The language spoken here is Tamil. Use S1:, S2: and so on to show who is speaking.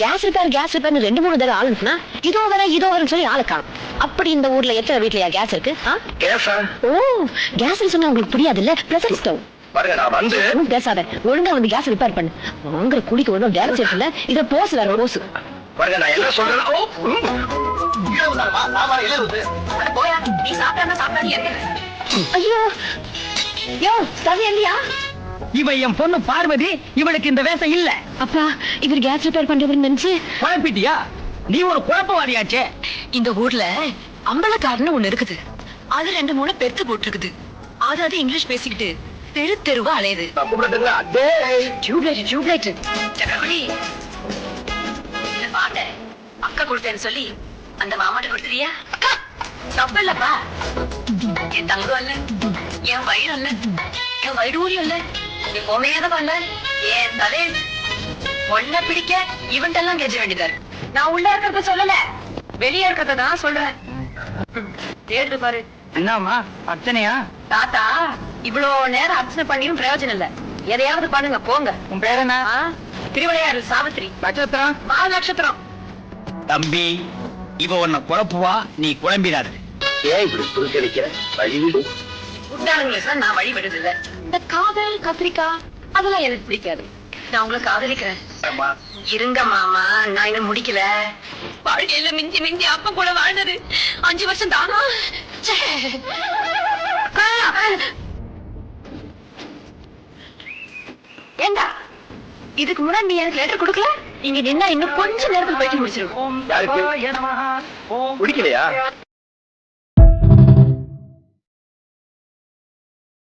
S1: கேஸ் ரிப்பேர் 2-3 தடவை ஆள் அனுப்புனா இதோ வரேன்னு சொல்லி ஆளு காணும். அப்படி இந்த ஊர்ல எத்தனை வீட்லயா கேஸ் இருக்கு? ஓ, கேஸ் சொன்னா உங்களுக்கு புரியாது இல்ல? Pressure stove. பேசாத, ஒழுங்கா வந்து கேஸ் ரிப்பேர் பண்ணு. வாங்குற குடிக்கு ஒழுங்கா வேலை செய்யல. இத போஸ் வேற போஸ். ஐயோ யோ, சரி இல்லையா?
S2: இவ என் பொண்ணு பார்வதி, இவளுக்கு இந்த வேஷம் இல்ல.
S1: அப்பா, இவர் கேஸ் ரிப்பேர் பண்றவர் நினைச்சு
S2: குழப்பிட்டியா? நீ ஒரு குழப்பவாதியாச்சே.
S1: இந்த ஊர்ல அம்பலக்காரன்னு ஒண்ணு இருக்குது. அது 2-3 பெத்து போட்டுருக்குது. அதாவது இங்கிலீஷ் பேசிக்கிட்டு தெரு தெருவா அலையுது. டியூப்லைட் அக்கா கொடுத்தேன்னு சொல்லி அந்த மாமாட்ட கொடுத்துறியா? தப்பு இல்லப்பா. என் தங்கம் இல்ல, என் வயிறு இல்ல, என் வயிறூரியம் இல்ல, நீ பொம்மையாத பண்ண என் தலை ஒன்ன பிடிக்க இவன்ட்டெல்லாம் கெஞ்ச வேண்டியதா. நான் உள்ள இருக்கிறத சொல்லல, வெளியே இருக்கிறத தான் சொல்றேன். தேடு பாரு.
S2: என்னம்மா அர்ச்சனையா?
S1: தாத்தா, இவ்வளவு நேரம் அர்ச்சனை பண்ணியும் பிரயோஜனம் இல்ல. எதையாவது பண்ணுங்க போங்க.
S2: உன் பேர் என்ன?
S1: திருவிளையாறு சாவித்திரி.
S2: நட்சத்திரம்?
S1: மகா நட்சத்திரம்.
S2: தம்பி, இவ உன்னை குழப்புவா, நீ குழம்பிடாது.
S3: ஏன் இப்படி புரிச்சளிக்கிற? வழிவிடு.
S1: உண்டாளுங்களுக்கு நான் வழி விடுதில்ல. இந்த காதல் கத்திரிக்காய் அதெல்லாம் எனக்கு பிடிக்காது. நான் உங்களை காதலிக்கிறேன். இருங்க மாமா, நான் இன்னும் முடிக்கல. வாழ்க்கையில மிஞ்சி அப்பா கூட வாழ்ந்தது 5 வருஷம் தானா? ஏண்டா, இதுக்கு முன்னாடி நீ எனக்கு லெட்டர் கொடுக்கல? இங்க நின்னா இன்னும் கொஞ்ச நேரத்துல போயிட்டு முடிச்சிருவோம்.
S3: குடிக்கலையா?